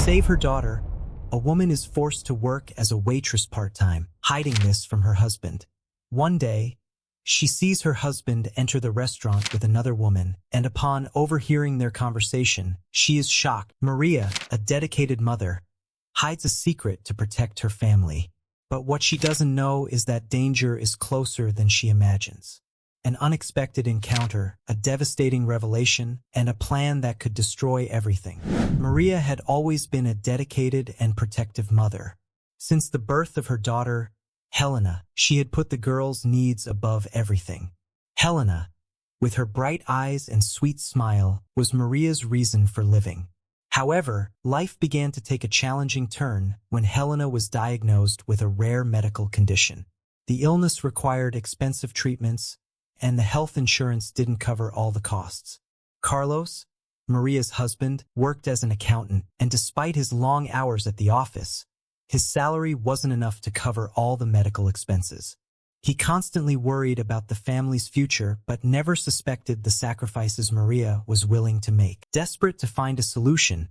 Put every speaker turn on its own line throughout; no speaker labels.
save her daughter, a woman is forced to work as a waitress part-time, hiding this from her husband. One day, she sees her husband enter the restaurant with another woman, and upon overhearing their conversation, she is shocked. Maria, a dedicated mother, hides a secret to protect her family. But what she doesn't know is that danger is closer than she imagines. An unexpected encounter, a devastating revelation, and a plan that could destroy everything. Maria had always been a dedicated and protective mother. Since the birth of her daughter, Helena, she had put the girl's needs above everything. Helena, with her bright eyes and sweet smile, was Maria's reason for living. However, life began to take a challenging turn when Helena was diagnosed with a rare medical condition. The illness required expensive treatments, and the health insurance didn't cover all the costs. Carlos, Maria's husband, worked as an accountant, and despite his long hours at the office, his salary wasn't enough to cover all the medical expenses. He constantly worried about the family's future but never suspected the sacrifices Maria was willing to make. Desperate to find a solution,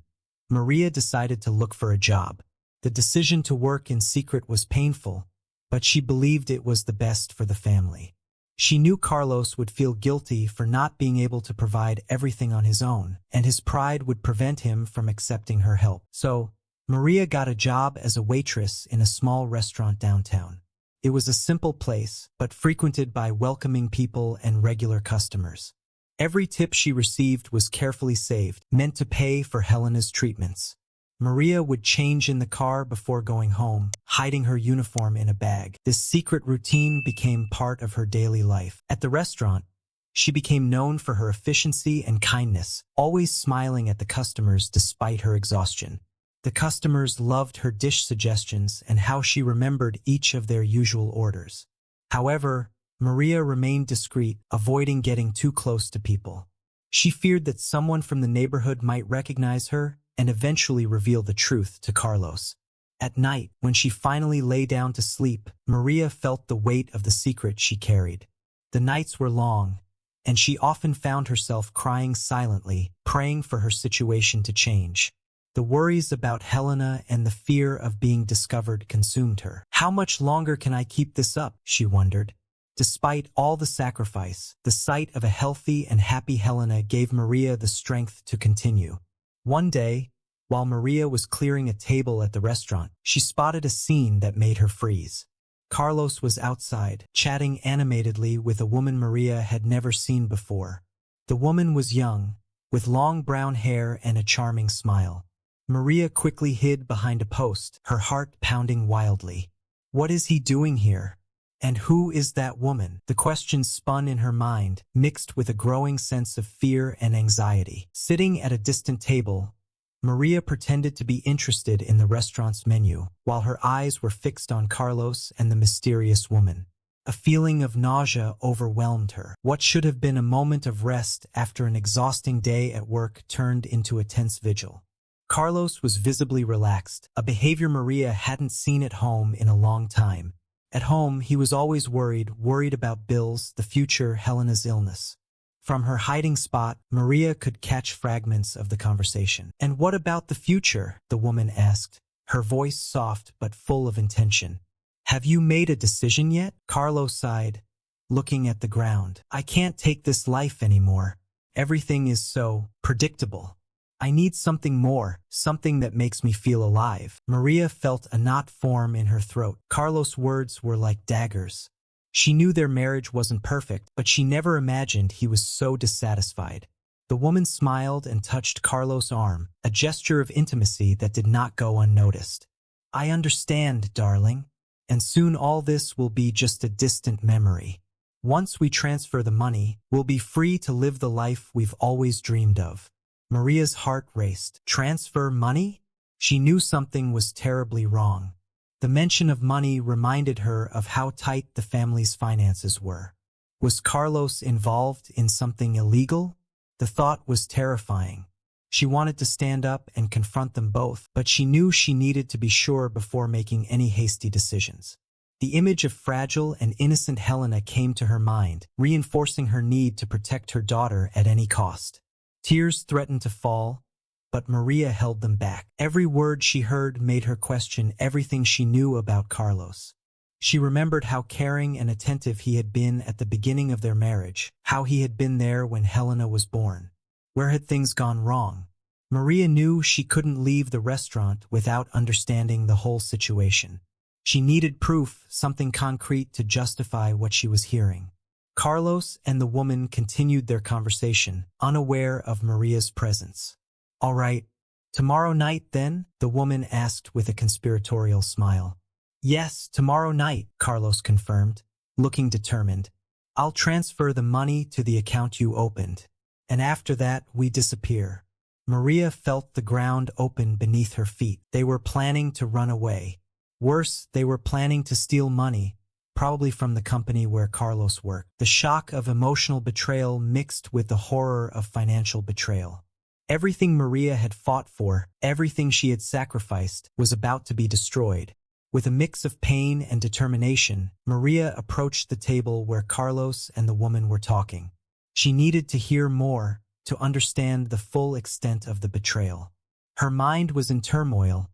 Maria decided to look for a job. The decision to work in secret was painful, but she believed it was the best for the family. She knew Carlos would feel guilty for not being able to provide everything on his own, and his pride would prevent him from accepting her help. So, Maria got a job as a waitress in a small restaurant downtown. It was a simple place, but frequented by welcoming people and regular customers. Every tip she received was carefully saved, meant to pay for Helena's treatments. Maria would change in the car before going home, hiding her uniform in a bag. This secret routine became part of her daily life. At the restaurant, she became known for her efficiency and kindness, always smiling at the customers despite her exhaustion. The customers loved her dish suggestions and how she remembered each of their usual orders. However, Maria remained discreet, avoiding getting too close to people. She feared that someone from the neighborhood might recognize her and eventually reveal the truth to Carlos. At night, when she finally lay down to sleep, Maria felt the weight of the secret she carried. The nights were long, and she often found herself crying silently, praying for her situation to change. The worries about Helena and the fear of being discovered consumed her. How much longer can I keep this up? She wondered. Despite all the sacrifice, the sight of a healthy and happy Helena gave Maria the strength to continue. One day, while Maria was clearing a table at the restaurant, she spotted a scene that made her freeze. Carlos was outside, chatting animatedly with a woman Maria had never seen before. The woman was young, with long brown hair and a charming smile. Maria quickly hid behind a post, her heart pounding wildly. What is he doing here? And who is that woman? The question spun in her mind, mixed with a growing sense of fear and anxiety. Sitting at a distant table, Maria pretended to be interested in the restaurant's menu, while her eyes were fixed on Carlos and the mysterious woman. A feeling of nausea overwhelmed her. What should have been a moment of rest after an exhausting day at work turned into a tense vigil. Carlos was visibly relaxed, a behavior Maria hadn't seen at home in a long time. At home, he was always worried about bills, the future, Helena's illness. From her hiding spot, Maria could catch fragments of the conversation. "And what about the future?" the woman asked, her voice soft but full of intention. "Have you made a decision yet?" Carlos sighed, looking at the ground. "I can't take this life anymore. Everything is so predictable. I need something more, something that makes me feel alive." Maria felt a knot form in her throat. Carlos' words were like daggers. She knew their marriage wasn't perfect, but she never imagined he was so dissatisfied. The woman smiled and touched Carlos' arm, a gesture of intimacy that did not go unnoticed. "I understand, darling. And soon all this will be just a distant memory. Once we transfer the money, we'll be free to live the life we've always dreamed of." Maria's heart raced. Transfer money? She knew something was terribly wrong. The mention of money reminded her of how tight the family's finances were. Was Carlos involved in something illegal? The thought was terrifying. She wanted to stand up and confront them both, but she knew she needed to be sure before making any hasty decisions. The image of fragile and innocent Helena came to her mind, reinforcing her need to protect her daughter at any cost. Tears threatened to fall, but Maria held them back. Every word she heard made her question everything she knew about Carlos. She remembered how caring and attentive he had been at the beginning of their marriage, how he had been there when Helena was born. Where had things gone wrong? Maria knew she couldn't leave the restaurant without understanding the whole situation. She needed proof, something concrete to justify what she was hearing. Carlos and the woman continued their conversation, unaware of Maria's presence. "All right, tomorrow night then?" the woman asked with a conspiratorial smile. "Yes, tomorrow night," Carlos confirmed, looking determined. "I'll transfer the money to the account you opened, and after that we disappear." Maria felt the ground open beneath her feet. They were planning to run away. Worse, they were planning to steal money, probably from the company where Carlos worked. The shock of emotional betrayal mixed with the horror of financial betrayal. Everything Maria had fought for, everything she had sacrificed, was about to be destroyed. With a mix of pain and determination, Maria approached the table where Carlos and the woman were talking. She needed to hear more, to understand the full extent of the betrayal. Her mind was in turmoil,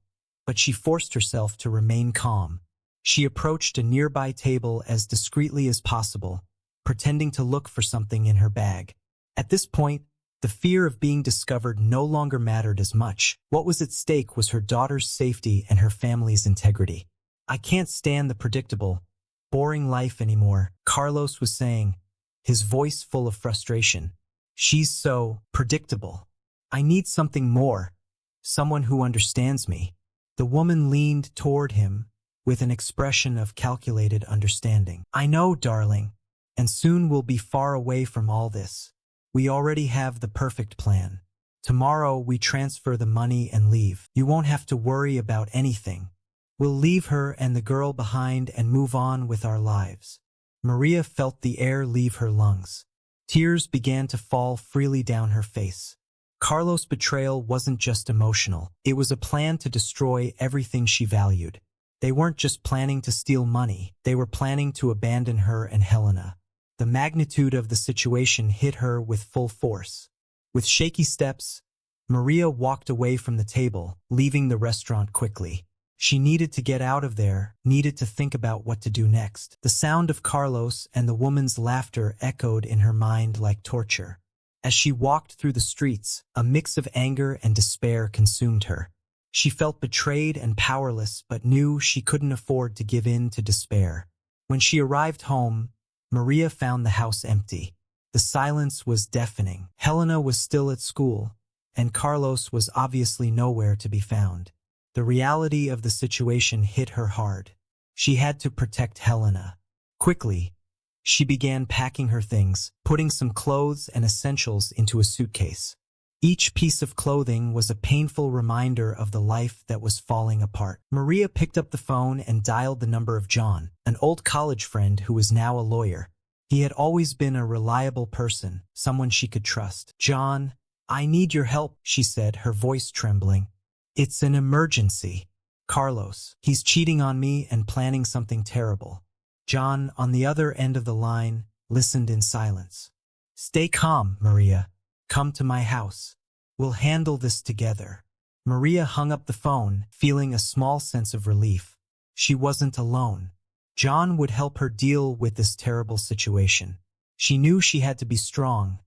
but she forced herself to remain calm. She approached a nearby table as discreetly as possible, pretending to look for something in her bag. At this point, the fear of being discovered no longer mattered as much. What was at stake was her daughter's safety and her family's integrity. "I can't stand the predictable, boring life anymore," Carlos was saying, his voice full of frustration. "She's so predictable. I need something more, someone who understands me." The woman leaned toward him with an expression of calculated understanding. "I know, darling, and soon we'll be far away from all this. We already have the perfect plan. Tomorrow we transfer the money and leave. You won't have to worry about anything. We'll leave her and the girl behind and move on with our lives." Maria felt the air leave her lungs. Tears began to fall freely down her face. Carlos' betrayal wasn't just emotional. It was a plan to destroy everything she valued. They weren't just planning to steal money. They were planning to abandon her and Helena. The magnitude of the situation hit her with full force. With shaky steps, Maria walked away from the table, leaving the restaurant quickly. She needed to get out of there, needed to think about what to do next. The sound of Carlos and the woman's laughter echoed in her mind like torture. As she walked through the streets, a mix of anger and despair consumed her. She felt betrayed and powerless, but knew she couldn't afford to give in to despair. When she arrived home, Maria found the house empty. The silence was deafening. Helena was still at school, and Carlos was obviously nowhere to be found. The reality of the situation hit her hard. She had to protect Helena. Quickly, she began packing her things, putting some clothes and essentials into a suitcase. Each piece of clothing was a painful reminder of the life that was falling apart. Maria picked up the phone and dialed the number of John, an old college friend who was now a lawyer. He had always been a reliable person, someone she could trust. "John, I need your help," she said, her voice trembling. "It's an emergency. Carlos, he's cheating on me and planning something terrible." John, on the other end of the line, listened in silence. "Stay calm, Maria. Come to my house. We'll handle this together." Maria hung up the phone, feeling a small sense of relief. She wasn't alone. John would help her deal with this terrible situation. She knew she had to be strong,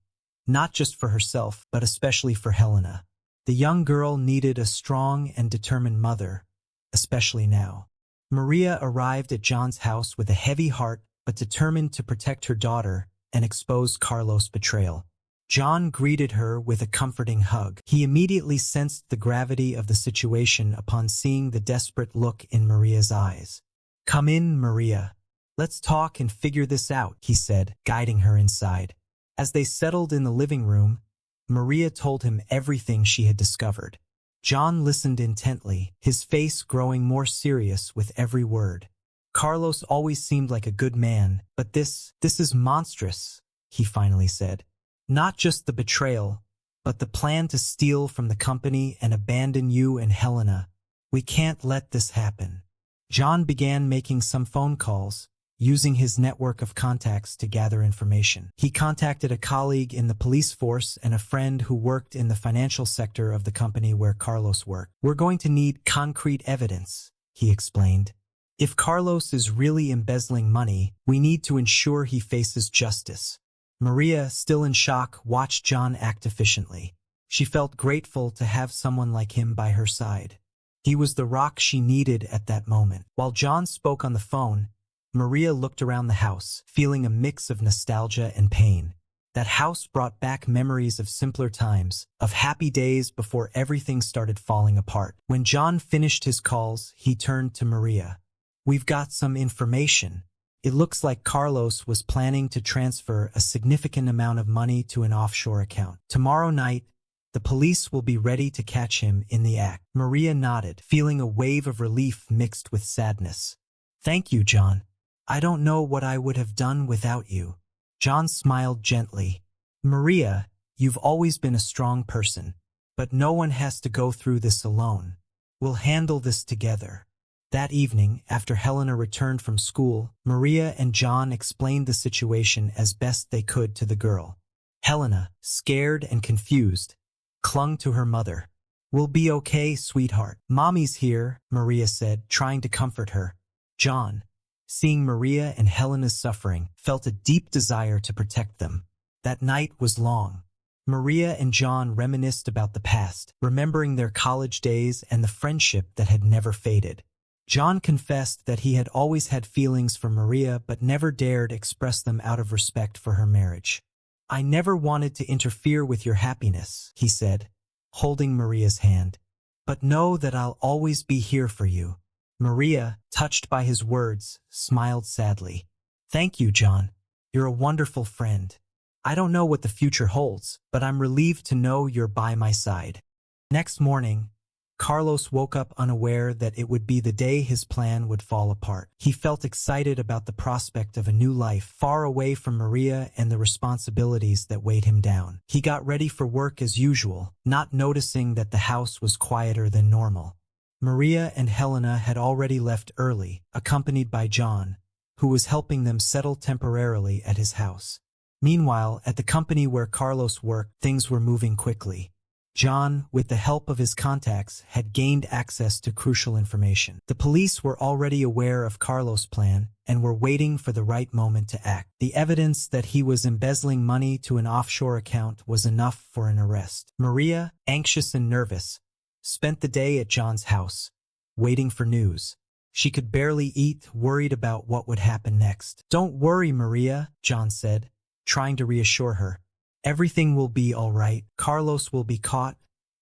not just for herself, but especially for Helena. The young girl needed a strong and determined mother, especially now. Maria arrived at John's house with a heavy heart, but determined to protect her daughter and expose Carlos' betrayal. John greeted her with a comforting hug. He immediately sensed the gravity of the situation upon seeing the desperate look in Maria's eyes. "Come in, Maria. Let's talk and figure this out," he said, guiding her inside. As they settled in the living room, Maria told him everything she had discovered. John listened intently, his face growing more serious with every word. "Carlos always seemed like a good man, but this is monstrous," he finally said. "Not just the betrayal, but the plan to steal from the company and abandon you and Helena. We can't let this happen." John began making some phone calls, using his network of contacts to gather information. He contacted a colleague in the police force and a friend who worked in the financial sector of the company where Carlos worked. "We're going to need concrete evidence," he explained. "If Carlos is really embezzling money, we need to ensure he faces justice." Maria, still in shock, watched John act efficiently. She felt grateful to have someone like him by her side. He was the rock she needed at that moment. While John spoke on the phone, Maria looked around the house, feeling a mix of nostalgia and pain. That house brought back memories of simpler times, of happy days before everything started falling apart. When John finished his calls, he turned to Maria. "We've got some information. It looks like Carlos was planning to transfer a significant amount of money to an offshore account. Tomorrow night, the police will be ready to catch him in the act." Maria nodded, feeling a wave of relief mixed with sadness. "Thank you, John. I don't know what I would have done without you." John smiled gently. "Maria, you've always been a strong person, but no one has to go through this alone. We'll handle this together." That evening, after Helena returned from school, Maria and John explained the situation as best they could to the girl. Helena, scared and confused, clung to her mother. "We'll be okay, sweetheart. Mommy's here," Maria said, trying to comfort her. John, seeing Maria and Helena's suffering, felt a deep desire to protect them. That night was long. Maria and John reminisced about the past, remembering their college days and the friendship that had never faded. John confessed that he had always had feelings for Maria but never dared express them out of respect for her marriage. "I never wanted to interfere with your happiness," he said, holding Maria's hand. "But know that I'll always be here for you." Maria, touched by his words, smiled sadly. "Thank you, John. You're a wonderful friend. I don't know what the future holds, but I'm relieved to know you're by my side." Next morning, Carlos woke up unaware that it would be the day his plan would fall apart. He felt excited about the prospect of a new life, far away from Maria and the responsibilities that weighed him down. He got ready for work as usual, not noticing that the house was quieter than normal. Maria and Helena had already left early, accompanied by John, who was helping them settle temporarily at his house. Meanwhile, at the company where Carlos worked, things were moving quickly. John, with the help of his contacts, had gained access to crucial information. The police were already aware of Carlos' plan and were waiting for the right moment to act. The evidence that he was embezzling money to an offshore account was enough for an arrest. Maria, anxious and nervous, spent the day at John's house, waiting for news. She could barely eat, worried about what would happen next. "Don't worry, Maria," John said, trying to reassure her. "Everything will be all right. Carlos will be caught,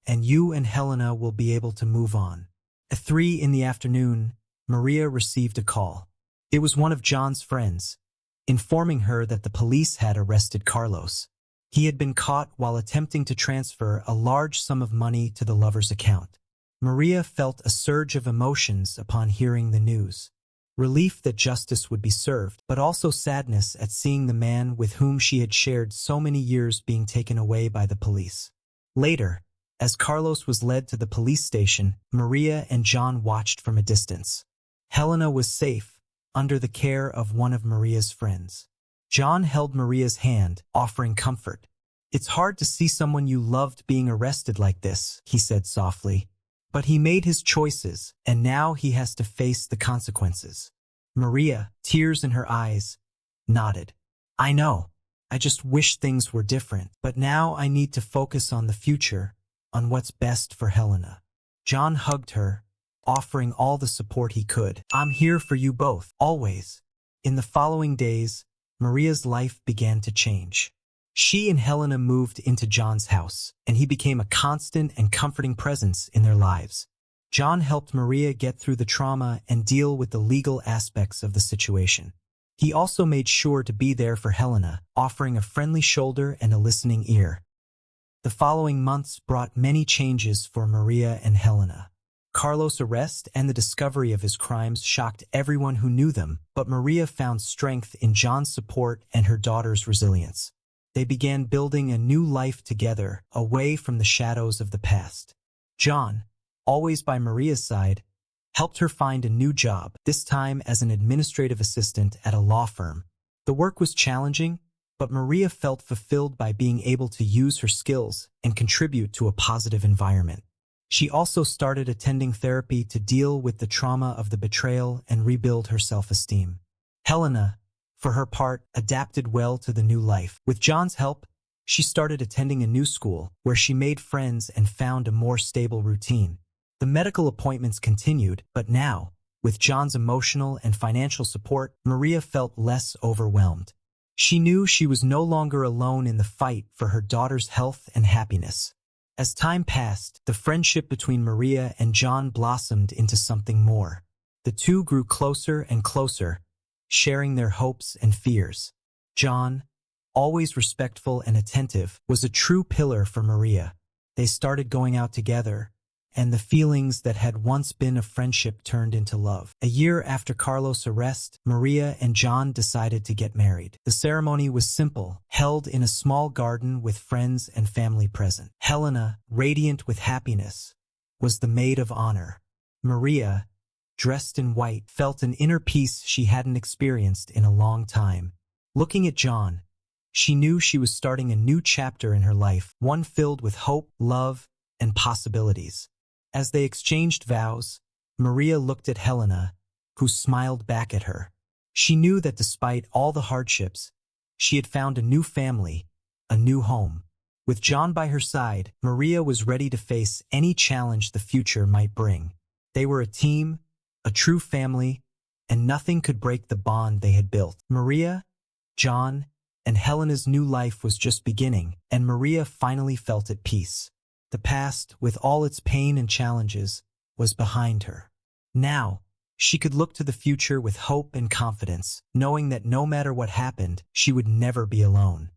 and you and Helena will be able to move on." At 3 in the afternoon, Maria received a call. It was one of John's friends, informing her that the police had arrested Carlos. He had been caught while attempting to transfer a large sum of money to the lover's account. Maria felt a surge of emotions upon hearing the news. Relief that justice would be served, but also sadness at seeing the man with whom she had shared so many years being taken away by the police. Later, as Carlos was led to the police station, Maria and John watched from a distance. Helena was safe, under the care of one of Maria's friends. John held Maria's hand, offering comfort. "It's hard to see someone you loved being arrested like this," he said softly. "But he made his choices, and now he has to face the consequences." Maria, tears in her eyes, nodded. "I know. I just wish things were different. But now I need to focus on the future, on what's best for Helena." John hugged her, offering all the support he could. "I'm here for you both, always." In the following days, Maria's life began to change. She and Helena moved into John's house, and he became a constant and comforting presence in their lives. John helped Maria get through the trauma and deal with the legal aspects of the situation. He also made sure to be there for Helena, offering a friendly shoulder and a listening ear. The following months brought many changes for Maria and Helena. Carlos' arrest and the discovery of his crimes shocked everyone who knew them, but Maria found strength in John's support and her daughter's resilience. They began building a new life together, away from the shadows of the past. John, always by Maria's side, helped her find a new job, this time as an administrative assistant at a law firm. The work was challenging, but Maria felt fulfilled by being able to use her skills and contribute to a positive environment. She also started attending therapy to deal with the trauma of the betrayal and rebuild her self-esteem. Helena, for her part, adapted well to the new life. With John's help, she started attending a new school where she made friends and found a more stable routine. The medical appointments continued, but now, with John's emotional and financial support, Maria felt less overwhelmed. She knew she was no longer alone in the fight for her daughter's health and happiness. As time passed, the friendship between Maria and John blossomed into something more. The two grew closer and closer, sharing their hopes and fears. John, always respectful and attentive, was a true pillar for Maria. They started going out together, and the feelings that had once been a friendship turned into love. A year after Carlos' arrest, Maria and John decided to get married. The ceremony was simple, held in a small garden with friends and family present. Helena, radiant with happiness, was the maid of honor. Maria, dressed in white, felt an inner peace she hadn't experienced in a long time. Looking at John, she knew she was starting a new chapter in her life, one filled with hope, love, and possibilities. As they exchanged vows, Maria looked at Helena, who smiled back at her. She knew that despite all the hardships, she had found a new family, a new home. With John by her side, Maria was ready to face any challenge the future might bring. They were a team, a true family, and nothing could break the bond they had built. Maria, John, and Helena's new life was just beginning, and Maria finally felt at peace. The past, with all its pain and challenges, was behind her. Now, she could look to the future with hope and confidence, knowing that no matter what happened, she would never be alone.